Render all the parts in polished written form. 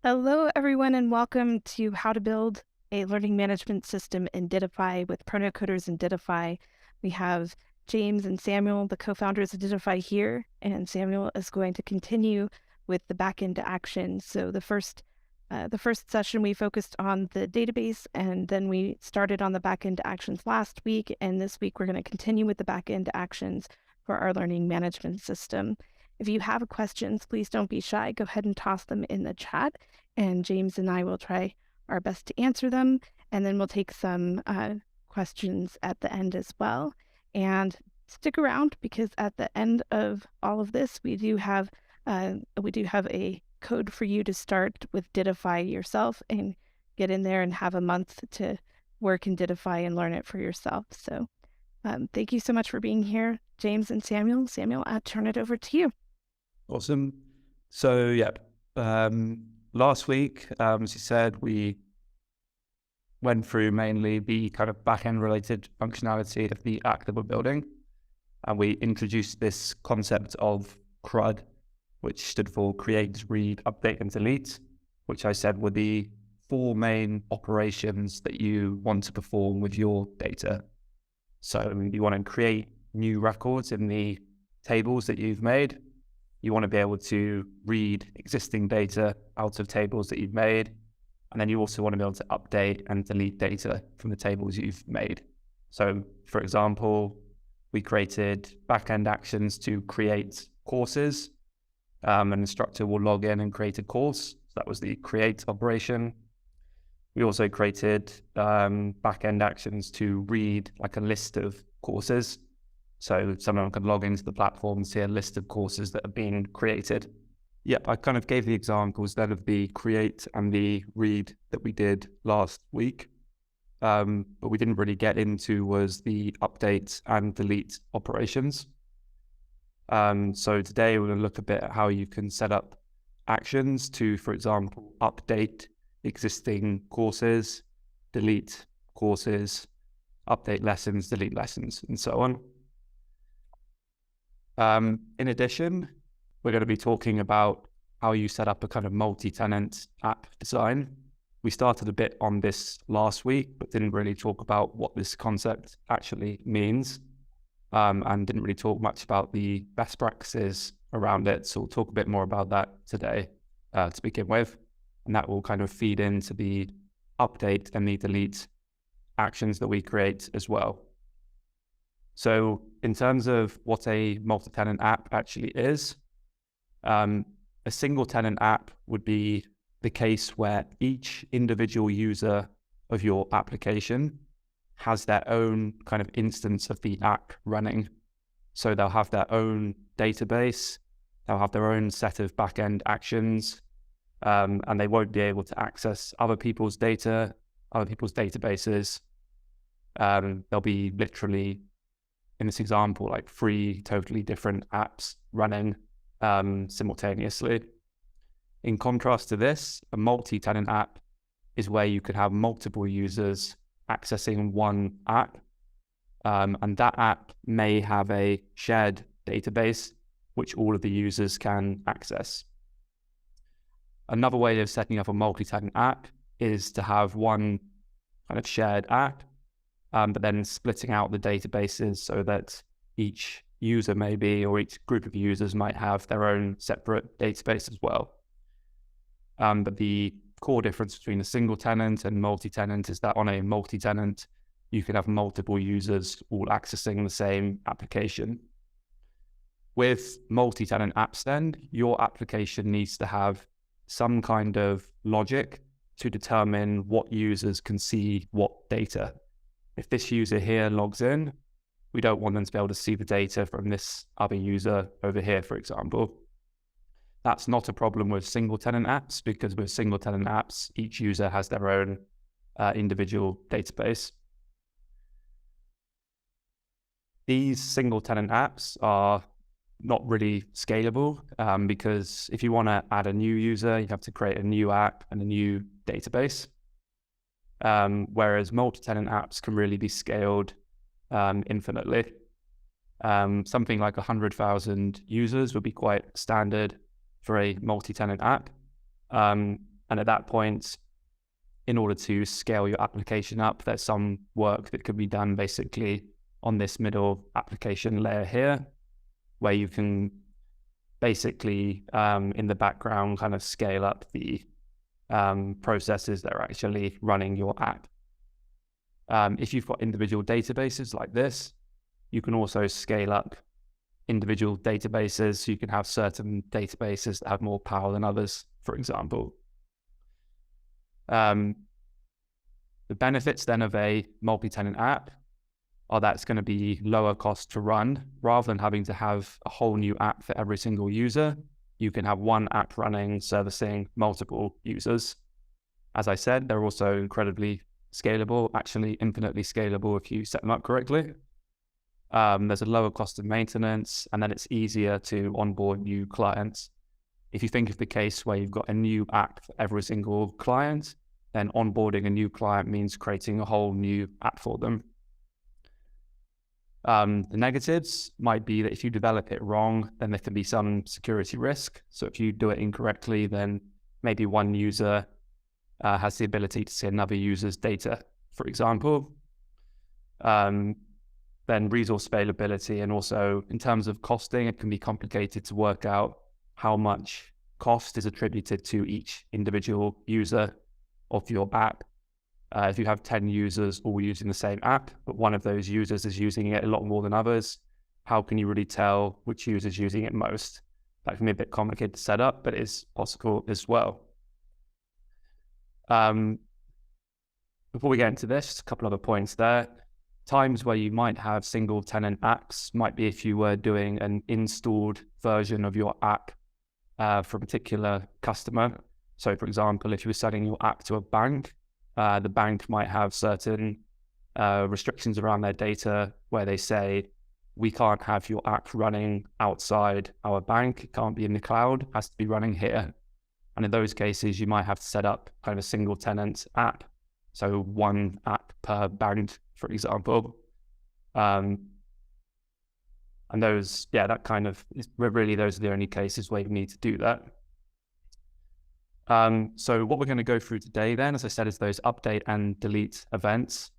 Hello, everyone, and welcome to How to Build a Learning Management System in Dittofi with Pronocoders in Dittofi. We have James and Samuel, the co-founders of Dittofi here, and Samuel is going to continue with the backend action. So the first session we focused on the database, and then we started on the backend actions last week, and this week we're going to continue with the backend actions for our learning management system. If you have questions, please don't be shy. Go ahead and toss them in the chat, and James and I will try our best to answer them. And then we'll take some questions at the end as well. And stick around, because at the end of all of this, we do have a code for you to start with Dittofi yourself and get in there and have a month to work in Dittofi and learn it for yourself. So thank you so much for being here, James and Samuel. Samuel, I'll turn it over to you. Awesome. So last week, as you said, we went through mainly the kind of back-end related functionality of the app that we're building. And we introduced this concept of CRUD, which stood for create, read, update, and delete, which I said were the four main operations that you want to perform with your data. So you want to create new records in the tables that you've made. You want to be able to read existing data out of tables that you've made. And then you also want to be able to update and delete data from the tables you've made. So for example, we created backend actions to create courses. An instructor will log in and create a course. So that was the create operation. We also created backend actions to read like a list of courses. So someone can log into the platform and see a list of courses that have been created. Yeah, I kind of gave the examples then of the create and the read that we did last week. But we didn't really get into was the update and delete operations. So today we're going to look a bit at how you can set up actions to, for example, update existing courses, delete courses, update lessons, delete lessons, and so on. In addition, we're going to be talking about how you set up a kind of multi-tenant app design. We started a bit on this last week, but didn't really talk about what this concept actually means, and didn't really talk much about the best practices around it. So we'll talk a bit more about that today to begin with, and that will kind of feed into the update and the delete actions that we create as well. So in terms of what a multi-tenant app actually is, a single tenant app would be the case where each individual user of your application has their own kind of instance of the app running. So they'll have their own database, they'll have their own set of backend actions, and they won't be able to access other people's data, other people's databases. They'll be literally, in this example, like 3 totally different apps running simultaneously. In contrast to this, a multi-tenant app is where you could have multiple users accessing one app, and that app may have a shared database which all of the users can access. Another way of setting up a multi-tenant app is to have one kind of shared app, but then splitting out the databases so that each user maybe, or each group of users might have their own separate database as well. But the core difference between a single tenant and multi-tenant is that on a multi-tenant, you can have multiple users all accessing the same application. With multi-tenant apps then, your application needs to have some kind of logic to determine what users can see what data. If this user here logs in, we don't want them to be able to see the data from this other user over here, for example. That's not a problem with single tenant apps, because with single tenant apps, each user has their own individual database. These single tenant apps are not really scalable because if you want to add a new user, you have to create a new app and a new database. Whereas multi-tenant apps can really be scaled infinitely. Something like 100,000 users would be quite standard for a multi-tenant app. And And at that point, in order to scale your application up, there's some work that could be done basically on this middle application layer here, where you can basically in the background kind of scale up the processes that are actually running your app. If you've got individual databases like this, you can also scale up individual databases. So you can have certain databases that have more power than others, for example. The benefits then of a multi-tenant app are that it's going to be lower cost to run. Rather than having to have a whole new app for every single user, you can have one app running, servicing multiple users. As I said, they're also incredibly scalable, actually infinitely scalable if you set them up correctly. There's a lower cost of maintenance, and then it's easier to onboard new clients. If you think of the case where you've got a new app for every single client, then onboarding a new client means creating a whole new app for them. The negatives might be that if you develop it wrong, then there can be some security risk. So if you do it incorrectly, then maybe one user has the ability to see another user's data, for example. Then resource availability, and also in terms of costing, it can be complicated to work out how much cost is attributed to each individual user of your app. If you have 10 users all using the same app, but one of those users is using it a lot more than others, how can you really tell which user is using it most? That can be a bit complicated to set up, but it's possible as well. Before we get into this, just a couple other points there. Times where you might have single tenant apps might be if you were doing an installed version of your app for a particular customer. So for example, if you were selling your app to a bank, the bank might have certain restrictions around their data where they say, we can't have your app running outside our bank. It can't be in the cloud, it has to be running here. And in those cases, you might have to set up kind of a single tenant app. So one app per bank, for example. And those, that kind of, really those are the only cases where you need to do that. So what we're going to go through today then, as I said, is those update and delete events.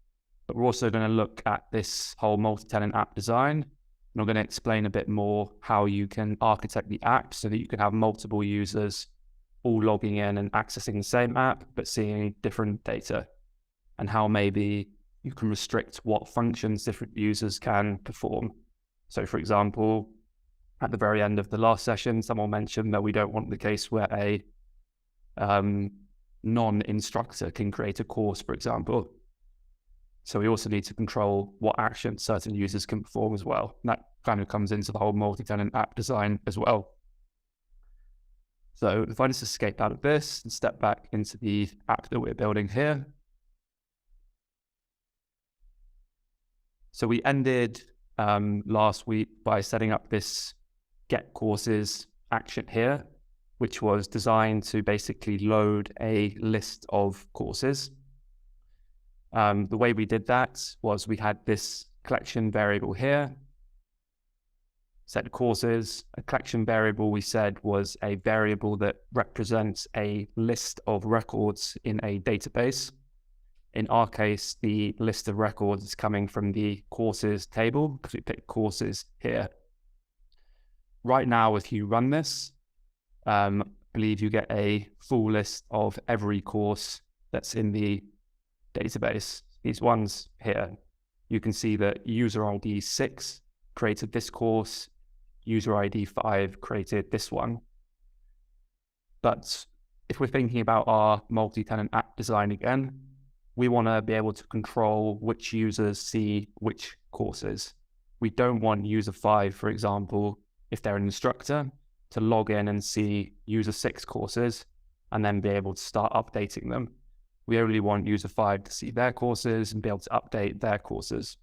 But we're also going to look at this whole multi-tenant app design. And I'm going to explain a bit more how you can architect the app so that you can have multiple users all logging in and accessing the same app, but seeing different data, and how maybe you can restrict what functions different users can perform. So for example, at the very end of the last session, someone mentioned that we don't want the case where a non-instructor can create a course, for example. So we also need to control what actions certain users can perform as well. And that kind of comes into the whole multi-tenant app design as well. So if I just escape out of this and step back into the app that we're building here. So we ended last week by setting up this get courses action here, which was designed to basically load a list of courses. The way we did that was we had this collection variable here, set courses. A collection variable, we said, was a variable that represents a list of records in a database. In our case, the list of records is coming from the courses table because we picked courses here. Right now, if you run this, I believe you get a full list of every course that's in the database. These ones here, you can see that user ID 6 created this course, user ID 5 created this one. But if we're thinking about our multi-tenant app design again, we want to be able to control which users see which courses. We don't want user 5, for example, if they're an instructor, to log in and see user 6 courses and then be able to start updating them. We only want user 5 to see their courses and be able to update their courses.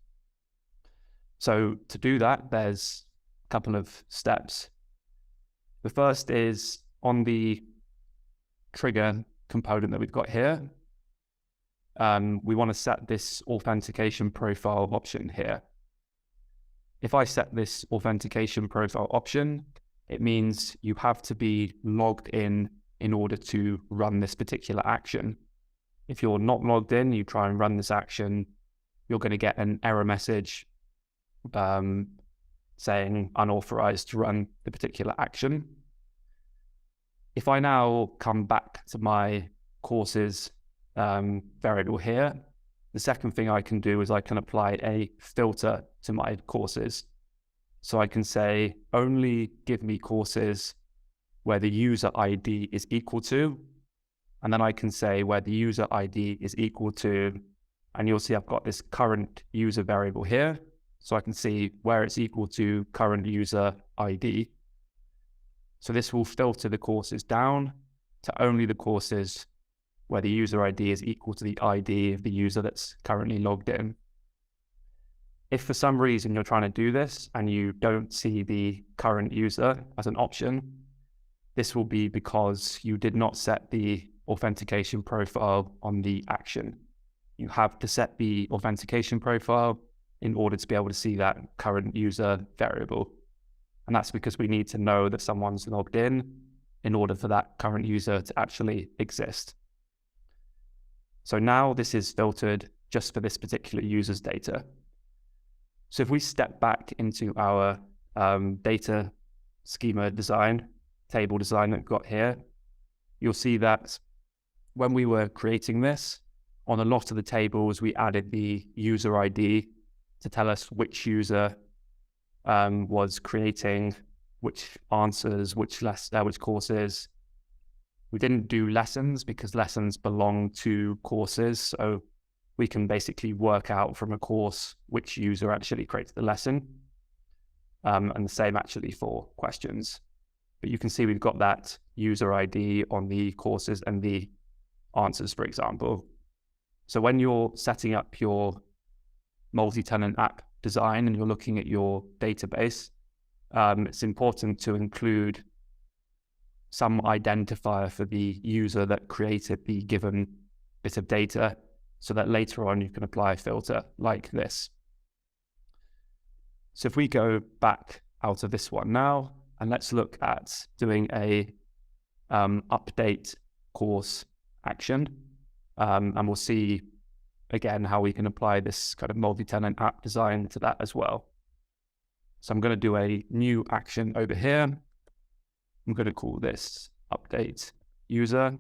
So to do that, there's a couple of steps. The first is on the trigger component that we've got here. We want to set this authentication profile option here. If I set this authentication profile option, it means you have to be logged in in order to run this particular action. If you're not logged in, you try and run this action, you're going to get an error message saying unauthorized to run the particular action. If I now come back to my courses variable here, the second thing I can do is I can apply a filter to my courses. So I can say, only give me courses where the user ID is equal to, and then I can say where the user ID is equal to, and you'll see I've got this current user variable here. So I can see where it's equal to current user ID. So this will filter the courses down to only the courses where the user ID is equal to the ID of the user that's currently logged in. If for some reason you're trying to do this and you don't see the current user as an option, this will be because you did not set the authentication profile on the action. You have to set the authentication profile in order to be able to see that current user variable. And that's because we need to know that someone's logged in order for that current user to actually exist. So now this is filtered just for this particular user's data. So if we step back into our data schema design, table design that we've got here, you'll see that when we were creating this, on a lot of the tables, we added the user ID to tell us which user was creating which answers, which courses. We didn't do lessons because lessons belong to courses. So we can basically work out from a course which user actually created the lesson. And the same actually for questions. But you can see we've got that user ID on the courses and the answers, for example. So when you're setting up your multi-tenant app design and you're looking at your database, it's important to include some identifier for the user that created the given bit of data so that later on you can apply a filter like this. So if we go back out of this one now, and let's look at doing a update course action, and we'll see again how we can apply this kind of multi-tenant app design to that as well. So I'm going to do a new action over here. I'm going to call this update user.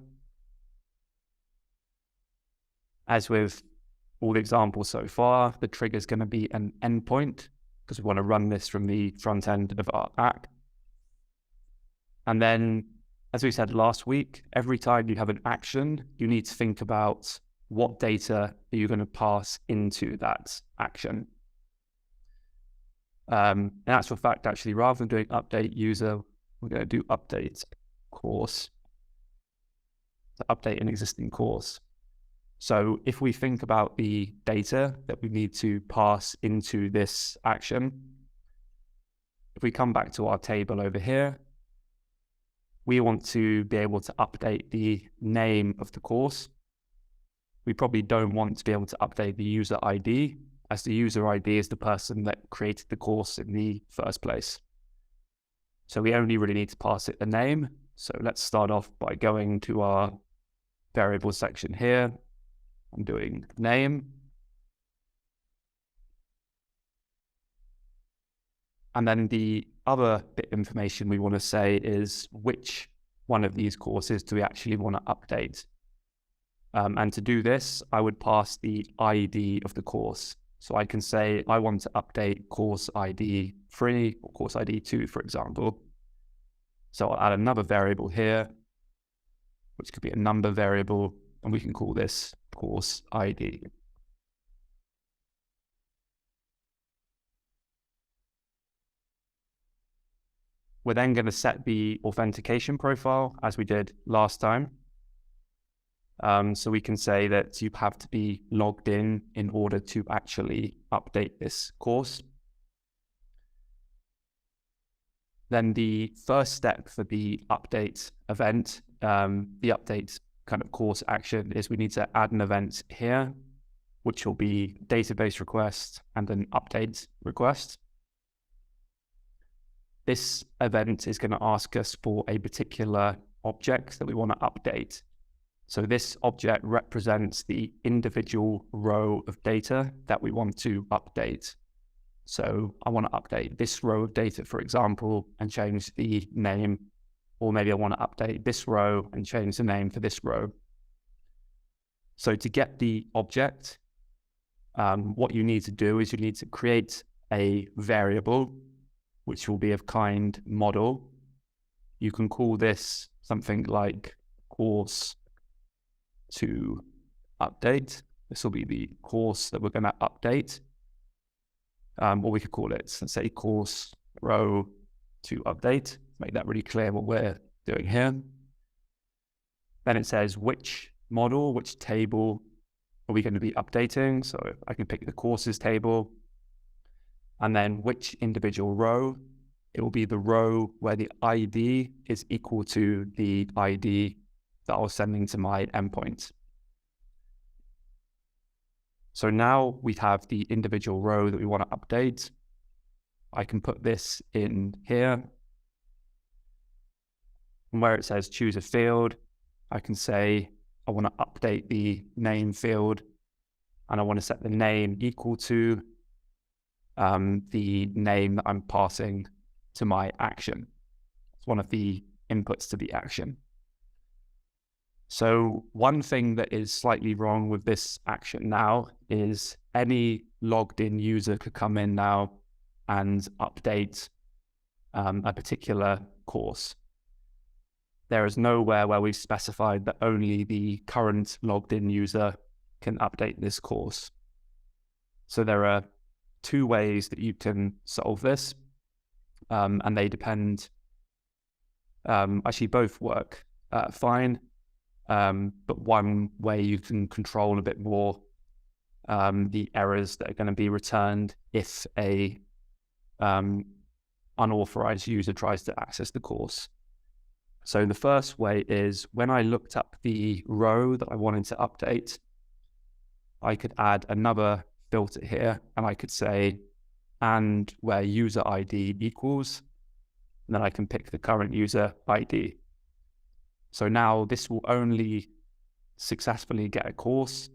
As with all the examples so far, the trigger is going to be an endpoint because we want to run this from the front end of our app. And then, as we said last week, every time you have an action, you need to think about what data are you going to pass into that action. In actual fact, actually, rather than doing update user, we're going to do update course to update an existing course. So if we think about the data that we need to pass into this action, if we come back to our table over here, we want to be able to update the name of the course. We probably don't want to be able to update the user ID, as the user ID is the person that created the course in the first place. So we only really need to pass it the name. So let's start off by going to our variable section here. I'm doing name. And then the other bit of information we want to say is which one of these courses do we actually want to update. And to do this, I would pass the ID of the course. So I can say I want to update course ID 3 or course ID 2, for example. So I'll add another variable here, which could be a number variable, and we can call this course ID. We're then going to set the authentication profile as we did last time. So we can say that you have to be logged in order to actually update this course. Then the first step for the update event, the update kind of course action, is we need to add an event here, which will be database request and an update request. This event is going to ask us for a particular object that we want to update. So this object represents the individual row of data that we want to update. So I want to update this row of data, for example, and change the name, or maybe I want to update this row and change the name for this row. So to get the object, what you need to do is you need to create a variable, which will be of kind model. You can call this something like course to update. This will be the course that we're going to update. Or we could call it, let's say, course row to update. Make that really clear what we're doing here. Then it says which model, which table are we going to be updating. So I can pick the courses table. And then which individual row. It will be the row where the ID is equal to the ID that I was sending to my endpoint. So now we have the individual row that we want to update. I can put this in here. And where it says choose a field, I can say I want to update the name field, and I want to set the name equal to the name that I'm passing to my action. It's one of the inputs to the action. So one thing that is slightly wrong with this action now is any logged in user could come in now and update a particular course. There is nowhere where we've specified that only the current logged in user can update this course. So there are two ways that you can solve this, and they depend, actually both work fine. But one way you can control a bit more the errors that are going to be returned if a unauthorized user tries to access the course. So the first way is when I looked up the row that I wanted to update, I could add another filter here, and I could say, and where user ID equals, and then I can pick the current user ID. So now this will only successfully get a course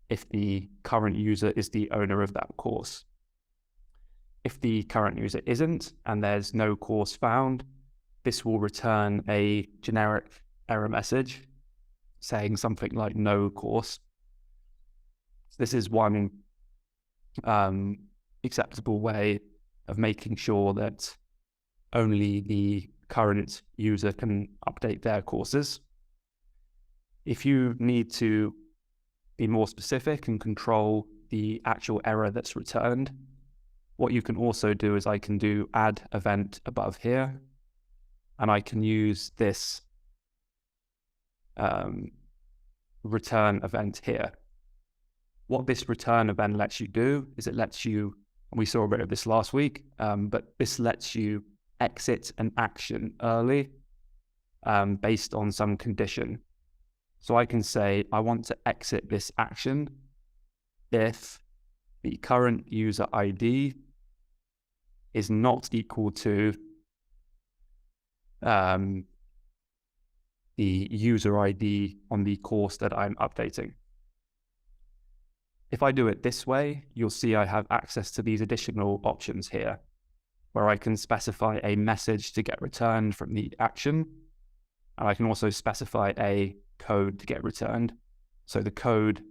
if the current user is the owner of that course. If the current user isn't, and there's no course found, this will return a generic error message saying something like no course. This is one acceptable way of making sure that only the current user can update their courses. If you need to be more specific and control the actual error that's returned, what you can also do is I can do add event above here, and I can use this return event here. What this return event lets you do is it lets you, and we saw a bit of this last week, but this lets you exit an action early based on some condition. So I can say I want to exit this action if the current user ID is not equal to the user ID on the course that I'm updating. If I do it this way, you'll see I have access to these additional options here, where I can specify a message to get returned from the action, and I can also specify a code to get returned. So the code,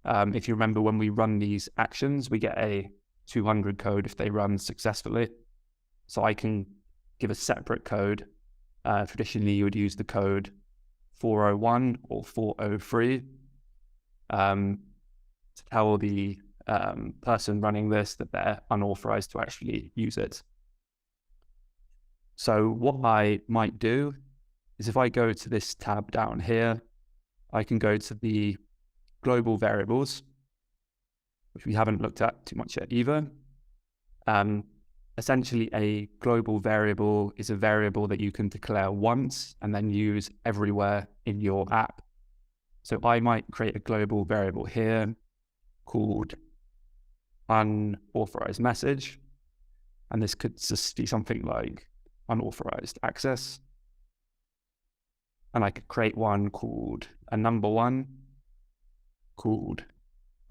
if you remember when we run these actions, we get a 200 code if they run successfully. So I can give a separate code. Traditionally, you would use the code 401 or 403 to tell the person running this that they're unauthorized to actually use it. So what I might do is if I go to this tab down here, I can go to the global variables, which we haven't looked at too much yet either. Essentially, a global variable is a variable that you can declare once and then use everywhere in your app. So I might create a global variable here called unauthorized message, and this could just be something like unauthorized access. And I could create one called a number one, called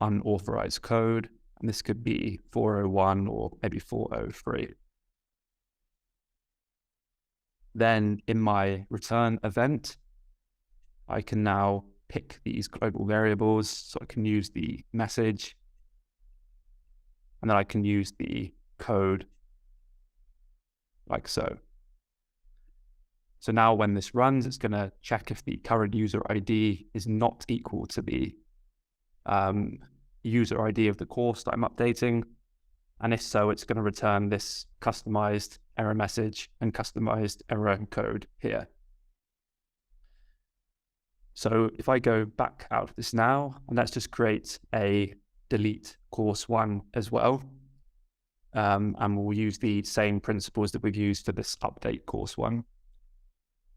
unauthorized code. And this could be 401 or maybe 403. Then in my return event, I can now pick these global variables. So I can use the message, and then I can use the code like so. So now when this runs, it's going to check if the current user ID is not equal to the user ID of the course that I'm updating. And if so, it's going to return this customized error message and customized error code here. So if I go back out of this now, and let's just create a delete course one as well. And we'll use the same principles that we've used for this update course one.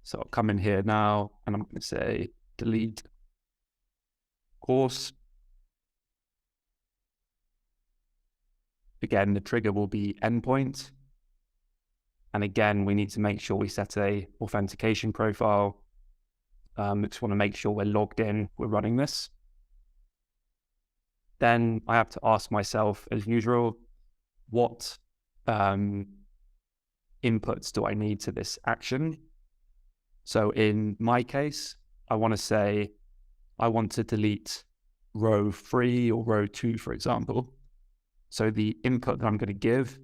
So I'll come in here now, and I'm going to say delete course. Again, the trigger will be endpoint. And again, we need to make sure we set a authentication profile. We just want to make sure we're logged in, we're running this. Then I have to ask myself, as usual, what inputs do I need to this action? So in my case, I want to say, I want to delete row 3 or row 2, for example. So the input that I'm going to give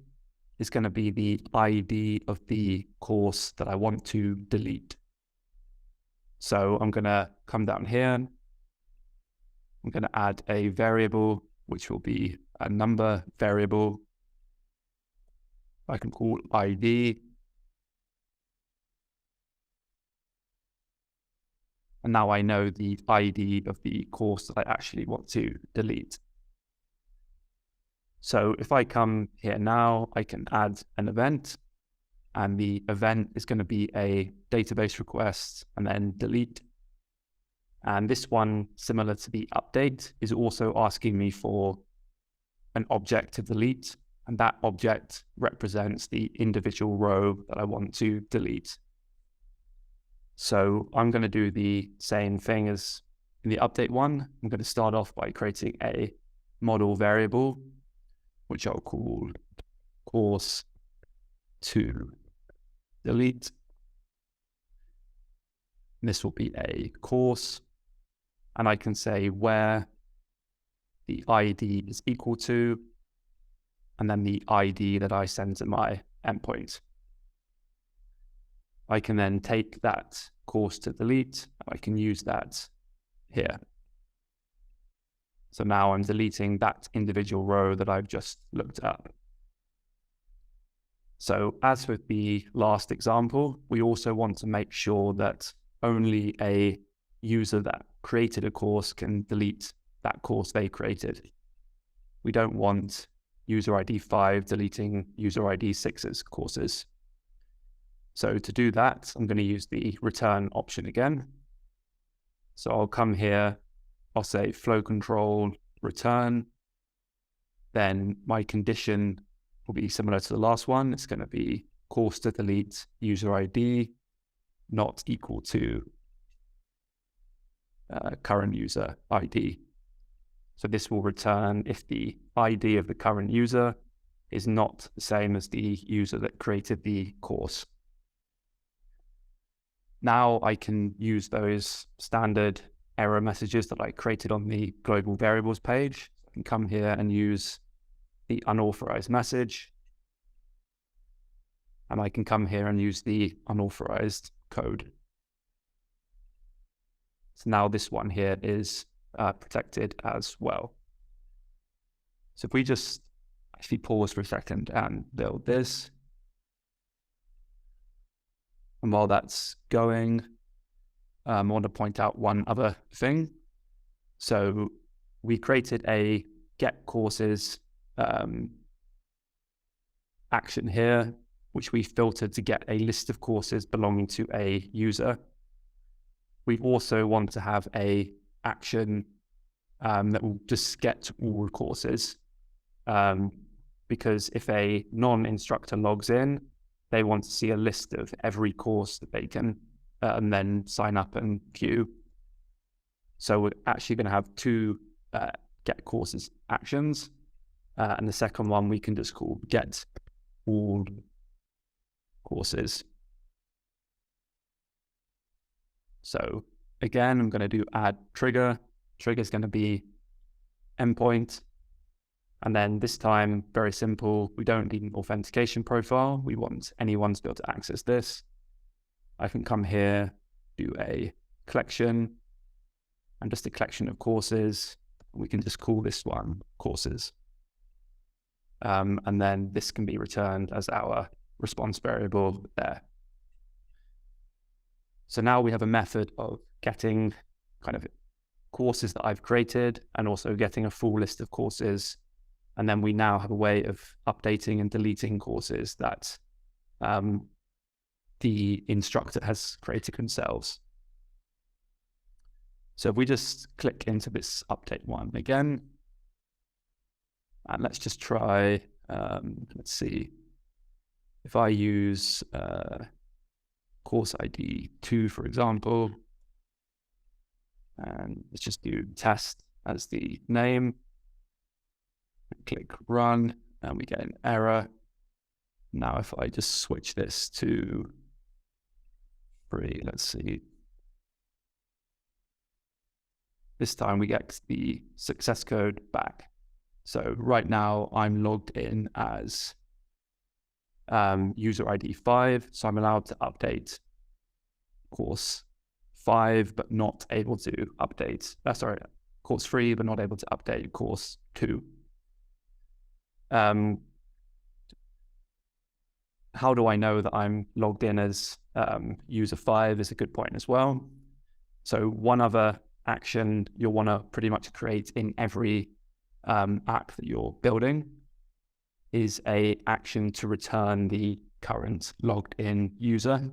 is going to be the ID of the course that I want to delete. So I'm going to come down here. I'm going to add a variable, which will be a number variable. I can call ID. And now I know the ID of the course that I actually want to delete. So if I come here now, I can add an event, and the event is going to be a database request and then delete. And this one, similar to the update, is also asking me for an object to delete, and that object represents the individual row that I want to delete. So I'm going to do the same thing as in the update one. I'm going to start off by creating a model variable, which I'll call course to delete. And this will be a course, and I can say where the ID is equal to, and then the ID that I send to my endpoint. I can then take that course to delete. I can use that here. So now I'm deleting that individual row that I've just looked up. So as with the last example, we also want to make sure that only a user that created a course can delete that course they created. We don't want user ID 5 deleting user ID 6's courses. So to do that, I'm going to use the return option again. So I'll come here, I'll say flow control return. Then my condition will be similar to the last one. It's going to be course to delete user ID not equal to current user ID. So this will return if the ID of the current user is not the same as the user that created the course. Now I can use those standard error messages that I created on the global variables page. I can come here and use the unauthorized message. And I can come here and use the unauthorized code. So now this one here is protected as well. So if we just actually pause for a second and build this. And while that's going, I want to point out one other thing. So we created a get courses action here, which we filtered to get a list of courses belonging to a user. We also want to have a action that will just get all courses. Because if a non-instructor logs in, they want to see a list of every course that they can and then sign up and queue. So we're actually going to have two get courses actions. And the second one we can just call get all courses. So again, I'm going to do add trigger. Trigger is going to be endpoint. And then this time, very simple. We don't need an authentication profile. We want anyone to be able to access this. I can come here, do a collection, and just a collection of courses. We can just call this one courses. And then this can be returned as our response variable there. So now we have a method of getting kind of courses that I've created and also getting a full list of courses. And then we now have a way of updating and deleting courses that the instructor has created themselves. So if we just click into this update one again, and let's just try, let's see, if I use course ID 2, for example, and let's just do test as the name, click run, and we get an error. Now, if I just switch this to free, let's see. This time we get the success code back. So right now I'm logged in as user ID 5. So I'm allowed to update course 5, but not able to update, course 3, but not able to update course 2. How do I know that I'm logged in as user 5 is a good point as well. So one other action you'll want to pretty much create in every app that you're building is a action to return the current logged in user.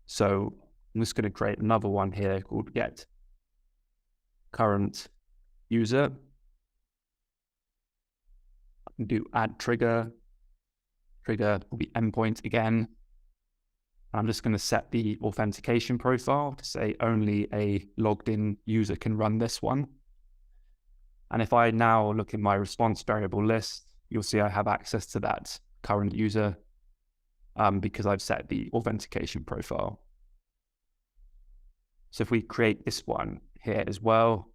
So I'm just going to create another one here called get current user. I can do add trigger. Trigger will be endpoint again. I'm just going to set the authentication profile to say only a logged in user can run this one. And if I now look in my response variable list, you'll see I have access to that current user because I've set the authentication profile. So if we create this one here as well,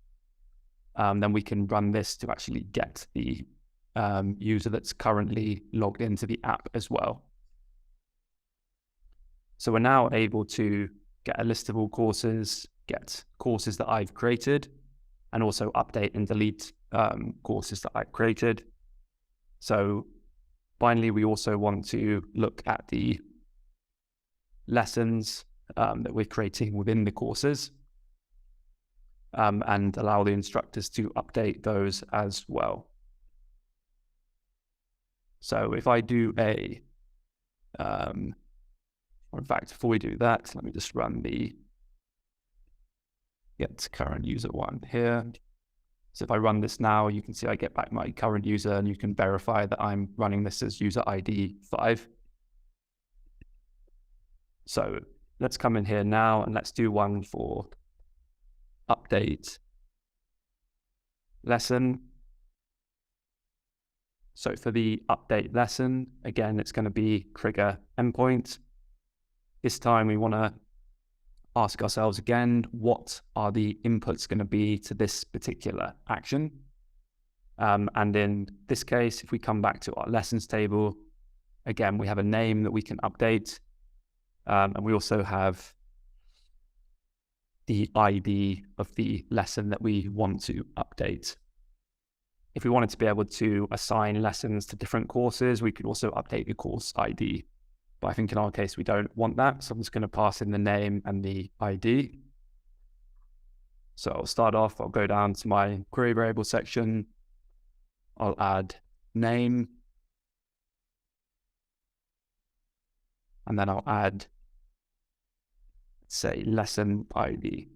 then we can run this to actually get the user that's currently logged into the app as well. So we're now able to get a list of all courses, get courses that I've created, and also update and delete courses that I've created. So finally, we also want to look at the lessons that we're creating within the courses and allow the instructors to update those as well. So if I do a, or in fact, before we do that, let me just run the get current user one here. So if I run this now, you can see I get back my current user and you can verify that I'm running this as user ID 5. So let's come in here now and let's do one for update lesson. So for the update lesson, again, it's going to be trigger endpoint. This time we want to ask ourselves again, what are the inputs going to be to this particular action? And in this case, if we come back to our lessons table, again, we have a name that we can update. And we also have the ID of the lesson that we want to update. If we wanted to be able to assign lessons to different courses, we could also update the course ID. But I think in our case, we don't want that. So I'm just going to pass in the name and the ID. So I'll start off, I'll go down to my query variable section. I'll add name. And then I'll add, let's say, lesson ID.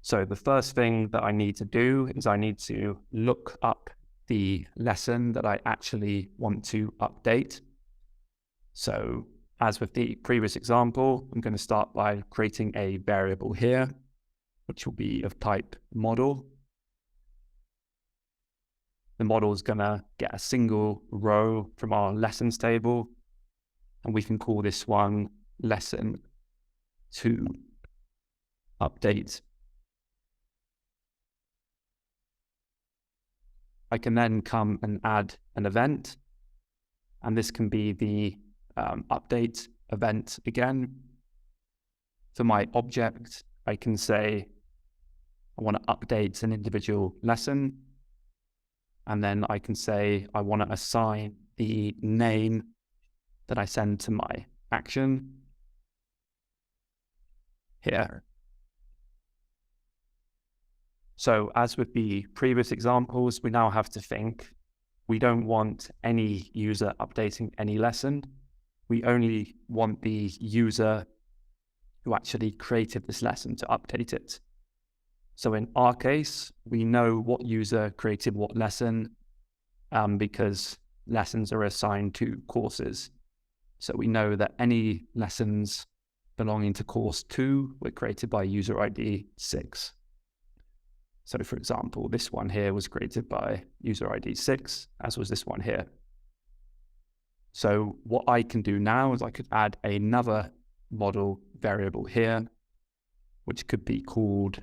So the first thing that I need to do is I need to look up the lesson that I actually want to update. So as with the previous example, I'm going to start by creating a variable here, which will be of type model. The model is going to get a single row from our lessons table, and we can call this one lesson to update. I can then come and add an event, and this can be the update event again. For my object, I can say I want to update an individual lesson, and then I can say I want to assign the name that I send to my action here. So as with the previous examples, we now have to think, we don't want any user updating any lesson. We only want the user who actually created this lesson to update it. So in our case, we know what user created what lesson because lessons are assigned to courses. So we know that any lessons belonging to course 2 were created by user ID 6. So for example, this one here was created by user ID 6, as was this one here. So what I can do now is I could add another model variable here, which could be called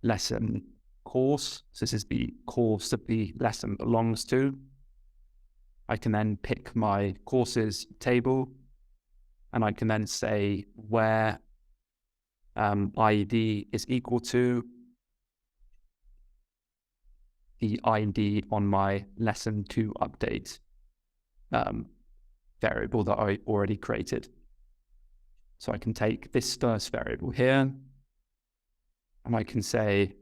lesson course. So this is the course that the lesson belongs to. I can then pick my courses table, and I can then say where ID is equal to the ID on my lesson to update variable that I already created. So I can take this first variable here, and I can say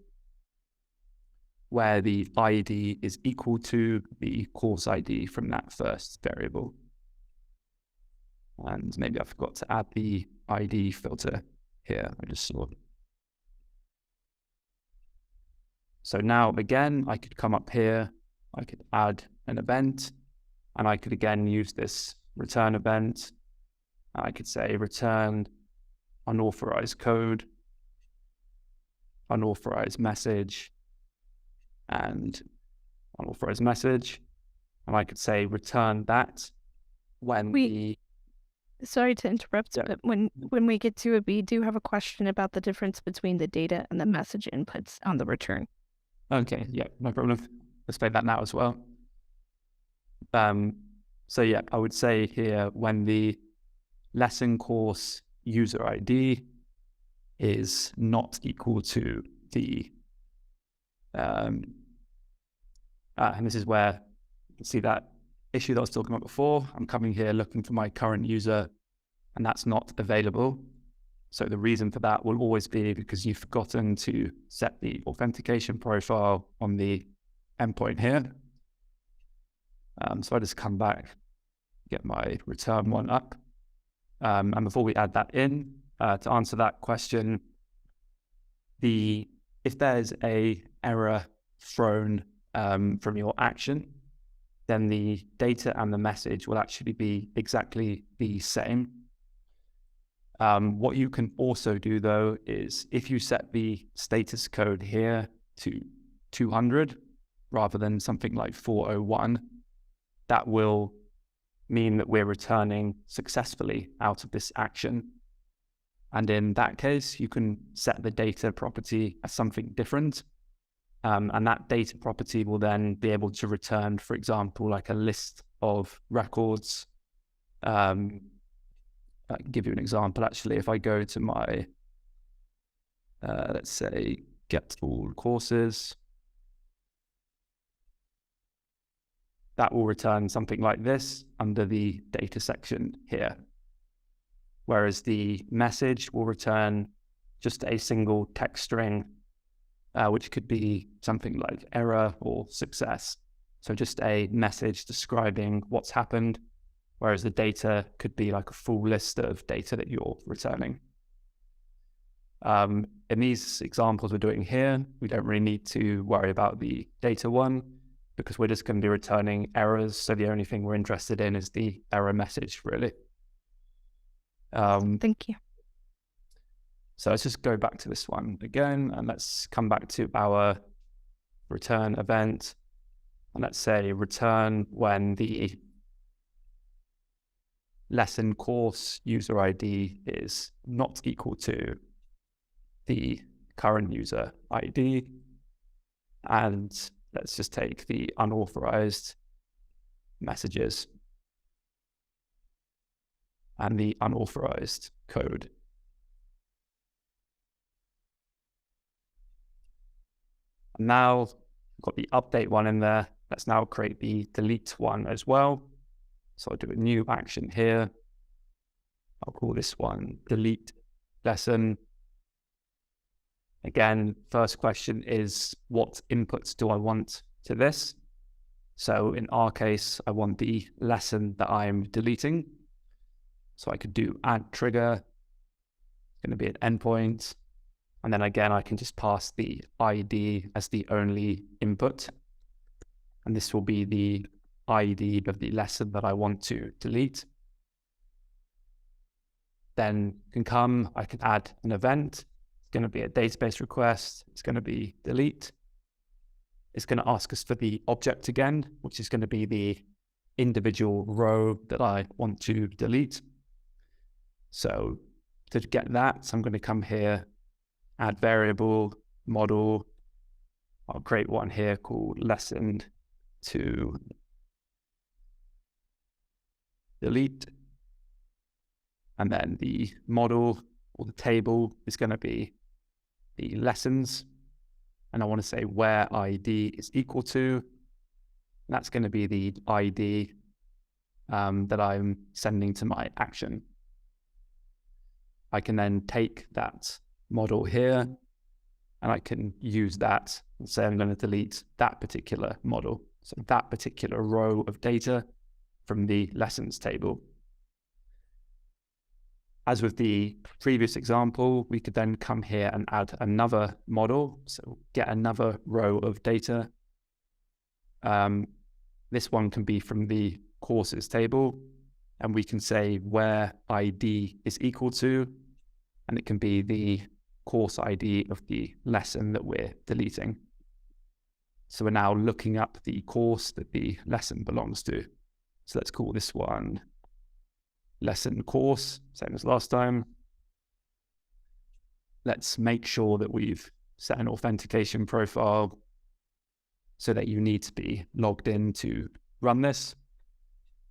where the ID is equal to the course ID from that first variable. And maybe I forgot to add the ID filter here. I just saw. So now again, I could come up here, I could add an event, and I could again use this return event. I could say return unauthorized code, unauthorized message, and unauthorized message. And I could say return that when Sorry to interrupt, but when we get to it, we do have a question about the difference between the data and the message inputs on the return. Okay, yeah, no problem. Let's play that now as well. So yeah, I would say here when the lesson course user ID is not equal to the, and this is where you can see that issue that I was talking about before. I'm coming here looking for my current user, and that's not available. So the reason for that will always be because you've forgotten to set the authentication profile on the endpoint here. So I just come back, get my return one up. And before we add that in, to answer that question, if there's a error thrown from your action, then the data and the message will actually be exactly the same. What you can also do though is if you set the status code here to 200 rather than something like 401, that will mean that we're returning successfully out of this action. And in that case, you can set the data property as something different. And that data property will then be able to return, for example, like a list of records. I can give you an example, actually. If I go to my, let's say, get all courses, that will return something like this under the data section here. Whereas the message will return just a single text string, which could be something like error or success. So just a message describing what's happened, whereas the data could be like a full list of data that you're returning. In these examples we're doing here, we don't really need to worry about the data one. because we're just going to be returning errors. So the only thing we're interested in is the error message, really. Thank you. So let's just go back to this one again, and let's come back to our return event. And let's say return when the lesson course user ID is not equal to the current user ID. And let's just take the unauthorized messages and the unauthorized code. And now we've got the update one in there. Let's now create the delete one as well. So I'll do a new action here. I'll call this one delete lesson. Again, first question is, what inputs do I want to this? So in our case, I want the lesson that I'm deleting. So I could do add trigger. It's going to be an endpoint. And then again, I can just pass the ID as the only input. And this will be the ID of the lesson that I want to delete. Then I can add an event. It's going to be a database request. It's going to be delete. It's going to ask us for the object again, which is going to be the individual row that I want to delete. So to get that, I'm going to come here, add variable, model. I'll create one here called lesson to delete. And then the model or the table is going to be the lessons. And I want to say where ID is equal to. That's going to be the ID that I'm sending to my action. I can then take that model here and I can use that and say I'm going to delete that particular model. So that particular row of data from the lessons table. As with the previous example, we could then come here and add another model. So get another row of data. This one can be from the courses table, and we can say where ID is equal to, and it can be the course ID of the lesson that we're deleting. So we're now looking up the course that the lesson belongs to. So let's call this one lesson course, same as last time. Let's make sure that we've set an authentication profile so that you need to be logged in to run this.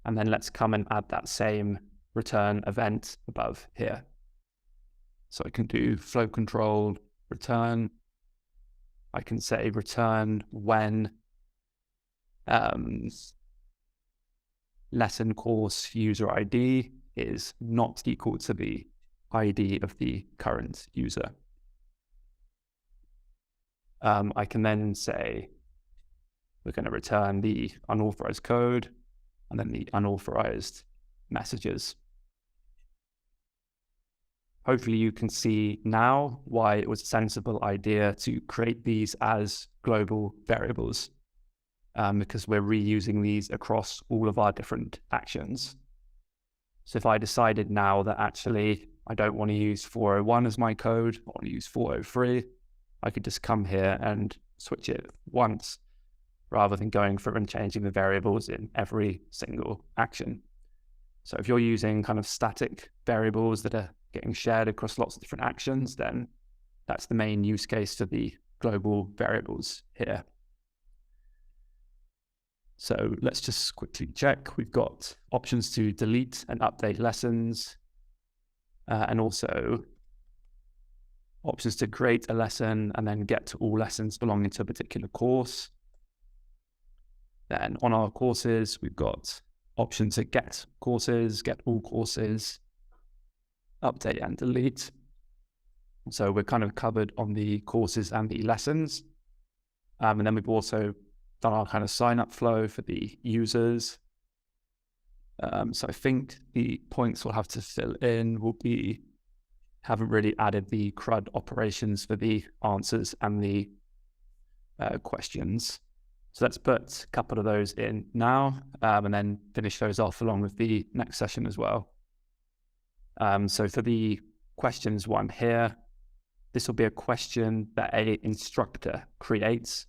And then let's come and add that same return event above here. So I can do flow control return. I can say return when lesson course user ID is not equal to the ID of the current user. I can then say we're going to return the unauthorized code and then the unauthorized messages. Hopefully you can see now why it was a sensible idea to create these as global variables, because we're reusing these across all of our different actions. So if I decided now that actually I don't want to use 401 as my code, I want to use 403, I could just come here and switch it once rather than going through and changing the variables in every single action. So if you're using kind of static variables that are getting shared across lots of different actions, then that's the main use case for the global variables here. So let's just quickly check. We've got options to delete and update lessons, and also options to create a lesson and then get to all lessons belonging to a particular course. Then on our courses, we've got option to get courses, get all courses, update and delete. So we're kind of covered on the courses and the lessons. And then we've also done our kind of sign up flow for the users. So I think the points we'll have to fill in will be, haven't really added the CRUD operations for the answers and the questions. So let's put a couple of those in now, and then finish those off along with the next session as well. So for the questions one here, this will be a question that an instructor creates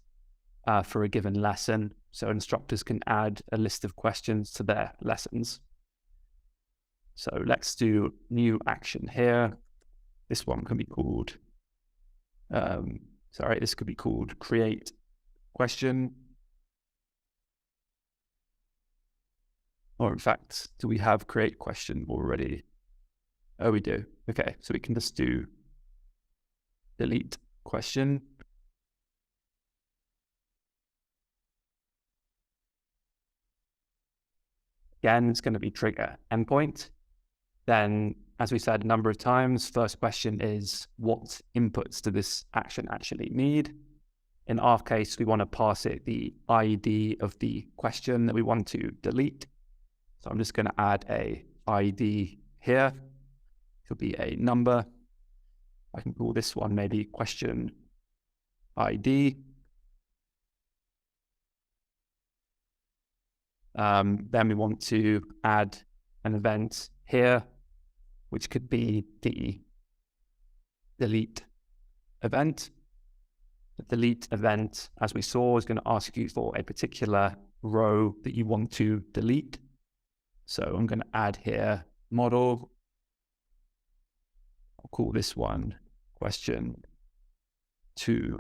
for a given lesson. So instructors can add a list of questions to their lessons. So let's do new action here. This one can be called, this could be called create question. Or in fact, do we have create question already? Oh, we do. Okay, so we can just do delete question. Again, it's going to be trigger endpoint. Then, as we said a number of times, first question is what inputs do this action actually need? In our case, we want to pass it the ID of the question that we want to delete. So I'm just going to add a ID here. It'll be a number. I can call this one maybe question ID. Then we want to add an event here, which could be the delete event. The delete event, as we saw, is going to ask you for a particular row that you want to delete. So I'm going to add here model. I'll call this one question to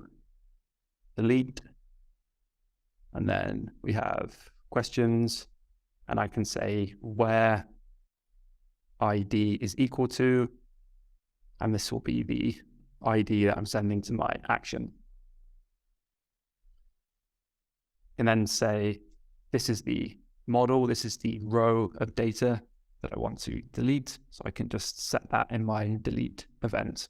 delete. And then we have questions, and I can say where ID is equal to, and this will be the ID that I'm sending to my action. And then say, this is the model, this is the row of data that I want to delete. So I can just set that in my delete event.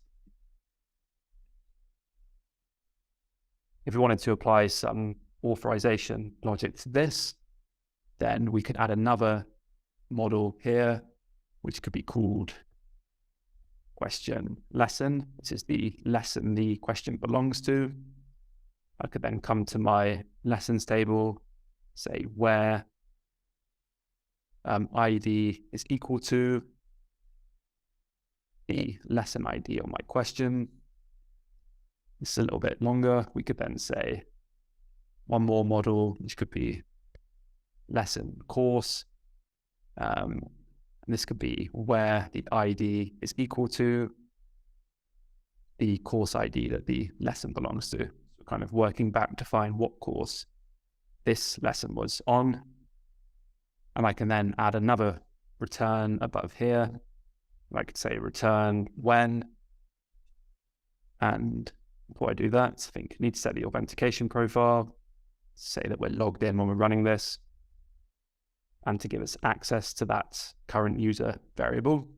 If we wanted to apply some authorization logic to this, then we could add another model here, which could be called question lesson. This is the lesson the question belongs to. I could then come to my lessons table, say where ID is equal to the lesson ID on my question. This is a little bit longer. We could then say one more model, which could be lesson course. And this could be where the ID is equal to the course ID that the lesson belongs to. So kind of working back to find what course this lesson was on. And I can then add another return above here. I could say return when. And before I do that, I think I need to set the authentication profile, say that we're logged in when we're running this, and to give us access to that current user variable.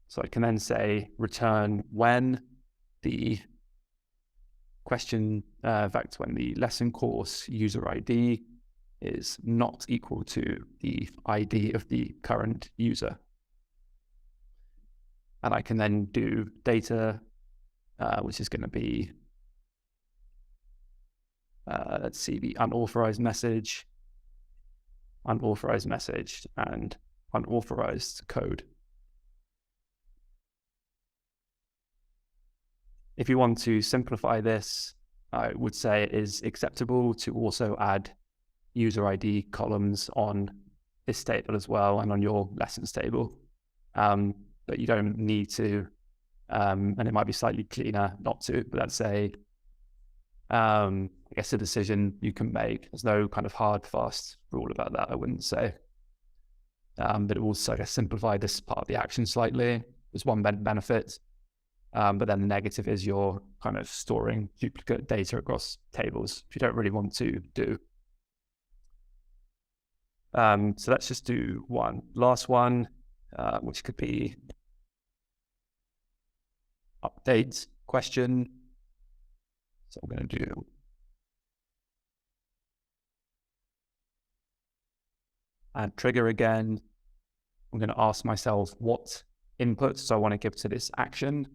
So I can then say return when the question, in fact, when the lesson course user ID is not equal to the ID of the current user. And I can then do data, which is going to be, let's see, the unauthorized message, and unauthorized code. If you want to simplify this, I would say it is acceptable to also add user ID columns on this table as well and on your lessons table. But you don't need to, and it might be slightly cleaner not to, but that's I guess a decision you can make. There's no kind of hard, fast rule about that, I wouldn't say. But it will also, I guess, simplify this part of the action slightly. There's one benefit, but then the negative is you're kind of storing duplicate data across tables, which you don't really want to do. So let's just do one last one, which could be update question. So I'm going to do add trigger again. I'm going to ask myself what inputs I want to give to this action.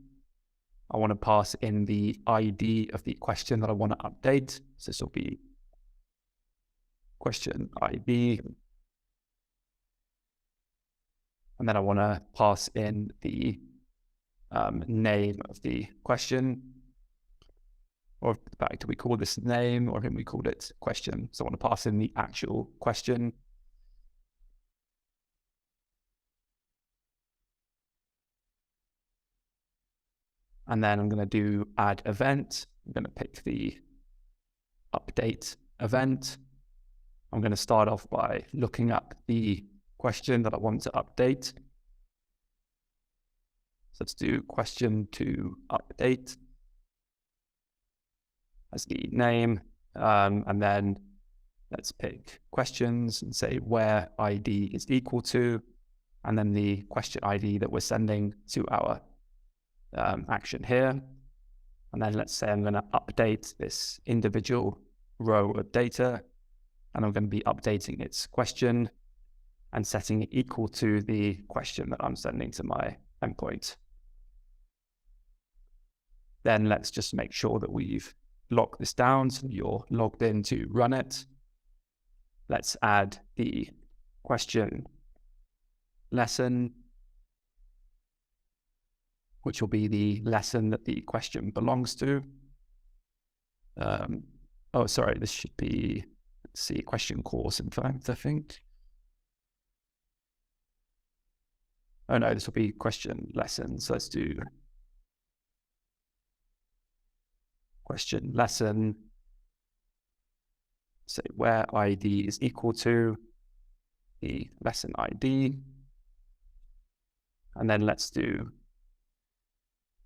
I want to pass in the ID of the question that I want to update. So this will be question ID. And then I want to pass in the name of the question. Or in fact, do we call this name or can we call it question? So I want to pass in the actual question. And then I'm going to do add event. I'm going to pick the update event. I'm going to start off by looking up the question that I want to update. So let's do question to update as the name. And then let's pick questions and say where ID is equal to, and then the question ID that we're sending to our action here. And then let's say I'm going to update this individual row of data, and I'm going to be updating its question and setting it equal to the question that I'm sending to my endpoint. Then let's just make sure that we've locked this down so you're logged in to run it. Let's add the question lesson, which will be the lesson that the question belongs to. Oh, sorry, this should be, let's see, question course, in fact, I think. Oh no, this will be question lesson. So let's do question lesson. Say where ID is equal to the lesson ID. And then let's do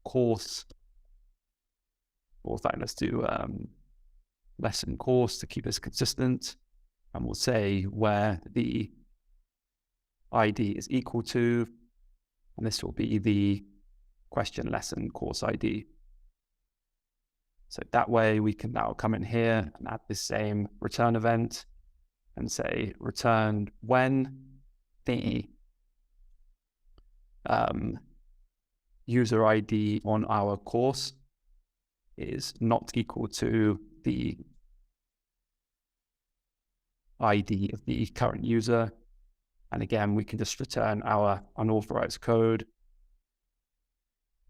course. Or let's do lesson course to keep this consistent. And we'll say where the ID is equal to, and this will be the question lesson course ID. So that way we can now come in here and add this same return event and say return when the user ID on our course is not equal to the ID of the current user. And again, we can just return our unauthorized code,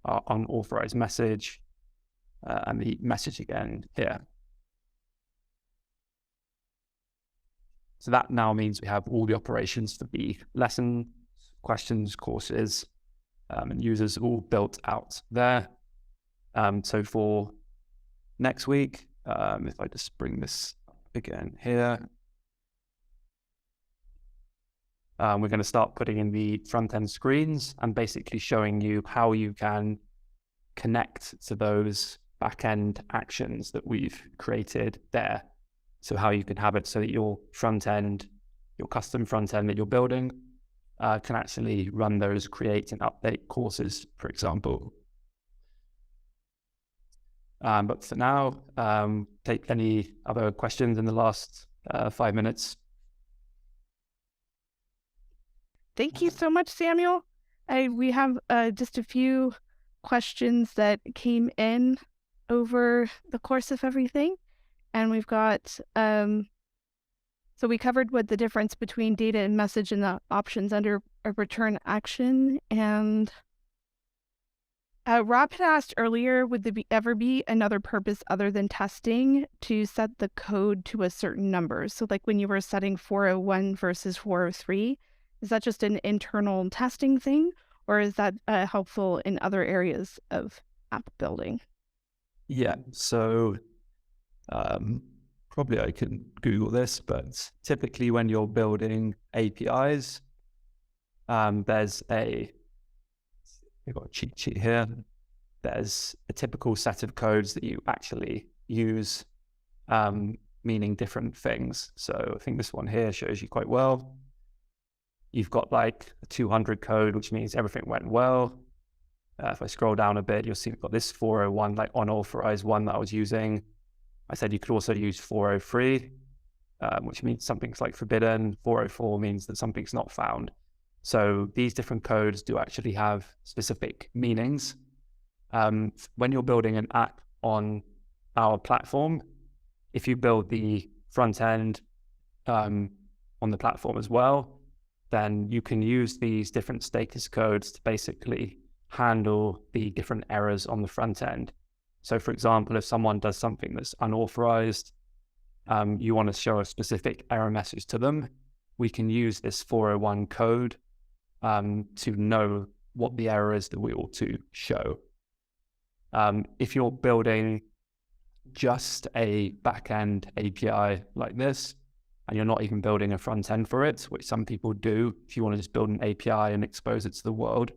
our unauthorized message, and the message again here. So that now means we have all the operations for the lesson, questions, courses, and users all built out there. So for next week, if I just bring this up again here, we're going to start putting in the front-end screens and basically showing you how you can connect to those back-end actions that we've created there. So how you can have it so that your front-end, your custom front-end that you're building can actually run those create and update courses, for example. But for now, take any other questions in the last 5 minutes. Thank you so much, Samuel. We have just a few questions that came in over the course of everything. And we've got, so we covered what the difference between data and message and the options under a return action. And Rob had asked earlier, would there ever be another purpose other than testing to set the code to a certain number? So like when you were setting 401 versus 403, is that just an internal testing thing, or is that helpful in other areas of app building? Yeah, so probably I can Google this, but typically when you're building APIs, there's we've got a cheat sheet here. There's a typical set of codes that you actually use, meaning different things. So I think this one here shows you quite well. You've got like a 200 code, which means everything went well. If I scroll down a bit, you'll see we've got this 401, like unauthorized one that I was using. I said you could also use 403, which means something's like forbidden. 404 means that something's not found. So these different codes do actually have specific meanings. When you're building an app on our platform, if you build the front end on the platform as well, then you can use these different status codes to basically handle the different errors on the front end. So for example, if someone does something that's unauthorized, you want to show a specific error message to them, we can use this 401 code to know what the error is that we ought to show. If you're building just a backend API like this, and you're not even building a front end for it, which some people do, if you want to just build an API and expose it to the world,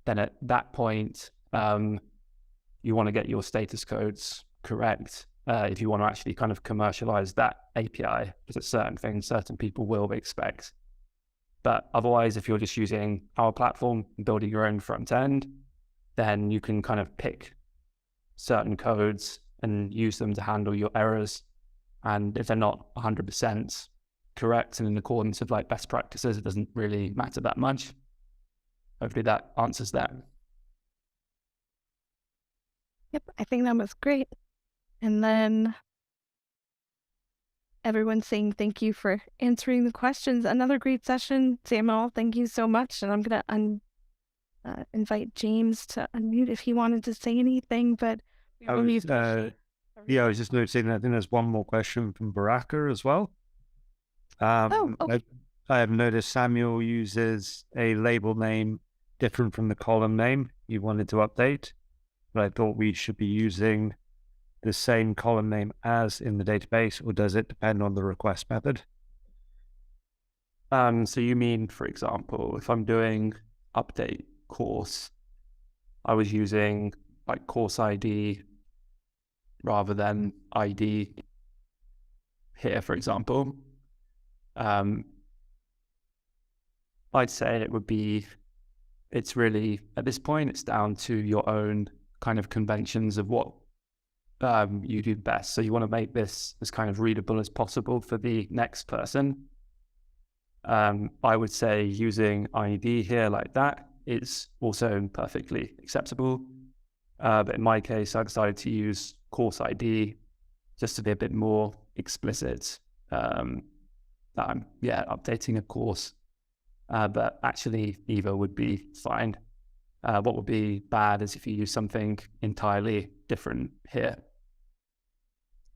then at that point, you want to get your status codes correct if you want to actually kind of commercialize that API, because it's certain things certain people will expect. But otherwise, if you're just using our platform and building your own front end, then you can kind of pick certain codes and use them to handle your errors. And if they're not 100% correct and in accordance with like best practices, it doesn't really matter that much. Hopefully that answers that. Yep, I think that was great. And then everyone's saying thank you for answering the questions. Another great session, Samuel. Thank you so much. And I'm going to invite James to unmute if he wanted to say anything. But I was just noticing that I think there's one more question from Baraka as well. Okay. I have noticed Samuel uses a label name different from the column name you wanted to update, but I thought we should be using the same column name as in the database, or does it depend on the request method? So you mean, for example, if I'm doing update course, I was using like course ID rather than ID here, for example. I'd say it's really, at this point, it's down to your own kind of conventions of what you do best. So you want to make this as kind of readable as possible for the next person. I would say using ID here like that is also perfectly acceptable. But in my case, I decided to use course ID just to be a bit more explicit that I'm, updating a course. But actually, either would be fine. What would be bad is if you use something entirely different here.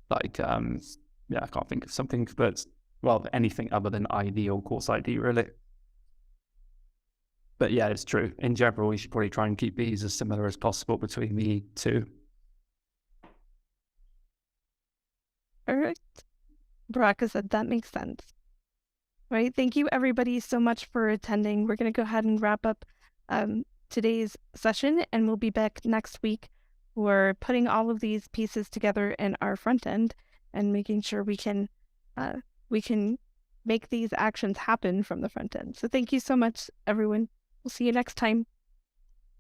Like, I can't think of something, but, well, anything other than ID or course ID, really. But yeah, it's true. In general, we should probably try and keep these as similar as possible between the two. All right. Baraka said that makes sense. All right. Thank you, everybody, so much for attending. We're going to go ahead and wrap up today's session, and we'll be back next week. We're putting all of these pieces together in our front end and making sure we can make these actions happen from the front end. So thank you so much, everyone. We'll see you next time.